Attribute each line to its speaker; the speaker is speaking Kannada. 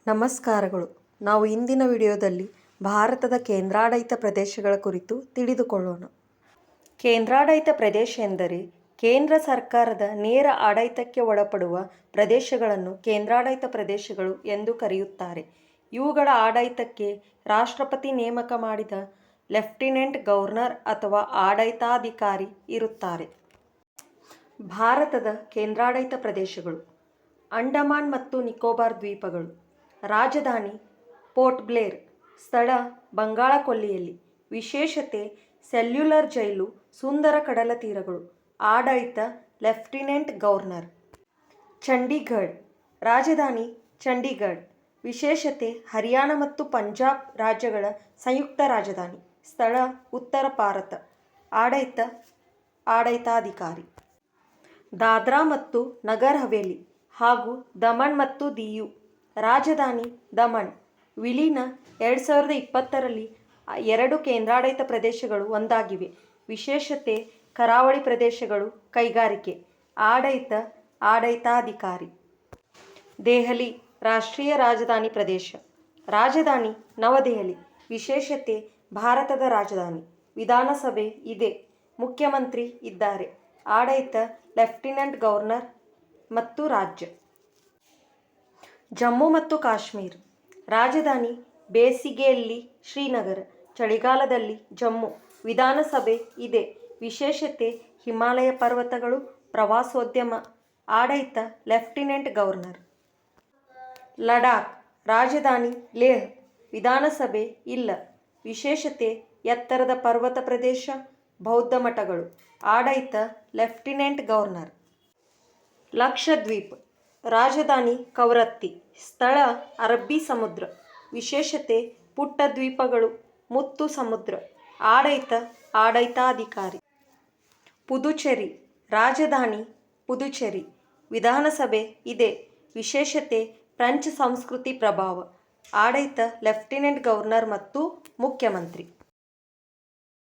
Speaker 1: ನಮಸ್ಕಾರಗಳು. ನಾವು ಇಂದಿನ ವಿಡಿಯೋದಲ್ಲಿ ಭಾರತದ ಕೇಂದ್ರಾಡಳಿತ ಪ್ರದೇಶಗಳ ಕುರಿತು ತಿಳಿದುಕೊಳ್ಳೋಣ. ಕೇಂದ್ರಾಡಳಿತ ಪ್ರದೇಶ ಎಂದರೆ ಕೇಂದ್ರ ಸರ್ಕಾರದ ನೇರ ಆಡಳಿತಕ್ಕೆ ಒಳಪಡುವ ಪ್ರದೇಶಗಳನ್ನು ಕೇಂದ್ರಾಡಳಿತ ಪ್ರದೇಶಗಳು ಎಂದು ಕರೆಯುತ್ತಾರೆ. ಇವುಗಳ ಆಡಳಿತಕ್ಕೆ ರಾಷ್ಟ್ರಪತಿ ನೇಮಕ ಮಾಡಿದ ಲೆಫ್ಟಿನೆಂಟ್ ಗವರ್ನರ್ ಅಥವಾ ಆಡಳಿತಾಧಿಕಾರಿ ಇರುತ್ತಾರೆ. ಭಾರತದ ಕೇಂದ್ರಾಡಳಿತ ಪ್ರದೇಶಗಳು: ಅಂಡಮಾನ್ ಮತ್ತು ನಿಕೋಬಾರ್ ದ್ವೀಪಗಳು. ರಾಜಧಾನಿ ಪೋರ್ಟ್ ಬ್ಲೇರ್. ಸ್ಥಳ ಬಂಗಾಳ ಕೊಲ್ಲಿಯಲ್ಲಿ. ವಿಶೇಷತೆ ಸೆಲ್ಯುಲರ್ ಜೈಲು, ಸುಂದರ ಕಡಲ ತೀರಗಳು. ಆಡಳಿತ ಲೆಫ್ಟಿನೆಂಟ್ ಗವರ್ನರ್. ಚಂಡೀಗಢ. ರಾಜಧಾನಿ ಚಂಡೀಗಢ. ವಿಶೇಷತೆ ಹರಿಯಾಣ ಮತ್ತು ಪಂಜಾಬ್ ರಾಜ್ಯಗಳ ಸಂಯುಕ್ತ ರಾಜಧಾನಿ. ಸ್ಥಳ ಉತ್ತರ ಭಾರತ. ಆಡಳಿತಾಧಿಕಾರಿ ದಾದ್ರಾ ಮತ್ತು ನಗರ್ ಹವೇಲಿ ಹಾಗೂ ದಮನ್ ಮತ್ತು ದಿಯು. ರಾಜಧಾನಿ ದಮನ್. ವಿಲೀನ 2020ರಲ್ಲಿ 2 ಕೇಂದ್ರಾಡಳಿತ ಪ್ರದೇಶಗಳು ಒಂದಾಗಿವೆ. ವಿಶೇಷತೆ ಕರಾವಳಿ ಪ್ರದೇಶಗಳು, ಕೈಗಾರಿಕೆ. ಆಡಳಿತಾಧಿಕಾರಿ ದೆಹಲಿ ರಾಷ್ಟ್ರೀಯ ರಾಜಧಾನಿ ಪ್ರದೇಶ. ರಾಜಧಾನಿ ನವದೆಹಲಿ. ವಿಶೇಷತೆ ಭಾರತದ ರಾಜಧಾನಿ. ವಿಧಾನಸಭೆ ಇದೆ. ಮುಖ್ಯಮಂತ್ರಿ ಇದ್ದಾರೆ. ಆಡಳಿತ ಲೆಫ್ಟಿನೆಂಟ್ ಗವರ್ನರ್ ಮತ್ತು ರಾಜ್ಯ. ಜಮ್ಮು ಮತ್ತು ಕಾಶ್ಮೀರ. ರಾಜಧಾನಿ ಬೇಸಿಗೆಯಲ್ಲಿ ಶ್ರೀನಗರ, ಚಳಿಗಾಲದಲ್ಲಿ ಜಮ್ಮು. ವಿಧಾನಸಭೆ ಇದೆ. ವಿಶೇಷತೆ ಹಿಮಾಲಯ ಪರ್ವತಗಳು, ಪ್ರವಾಸೋದ್ಯಮ. ಆಡಳಿತ ಲೆಫ್ಟಿನೆಂಟ್ ಗವರ್ನರ್. ಲಡಾಖ್. ರಾಜಧಾನಿ ಲೇಹ್. ವಿಧಾನಸಭೆ ಇಲ್ಲ. ವಿಶೇಷತೆ ಎತ್ತರದ ಪರ್ವತ ಪ್ರದೇಶ, ಬೌದ್ಧ ಮಠಗಳು. ಆಡಳಿತ ಲೆಫ್ಟಿನೆಂಟ್ ಗವರ್ನರ್. ಲಕ್ಷದ್ವೀಪ್. ರಾಜಧಾನಿ ಕವರತ್ತಿ. ಸ್ಥಳ ಅರಬ್ಬಿ ಸಮುದ್ರ. ವಿಶೇಷತೆ ಪುಟ್ಟ ದ್ವೀಪಗಳು, ಮುತ್ತು ಸಮುದ್ರ. ಆಡಳಿತಾಧಿಕಾರಿ ಪುದುಚೇರಿ. ರಾಜಧಾನಿ ಪುದುಚೇರಿ. ವಿಧಾನಸಭೆ ಇದೆ. ವಿಶೇಷತೆ ಫ್ರೆಂಚ್ ಸಂಸ್ಕೃತಿ ಪ್ರಭಾವ. ಆಡಳಿತ ಲೆಫ್ಟಿನೆಂಟ್ ಗವರ್ನರ್ ಮತ್ತು ಮುಖ್ಯಮಂತ್ರಿ.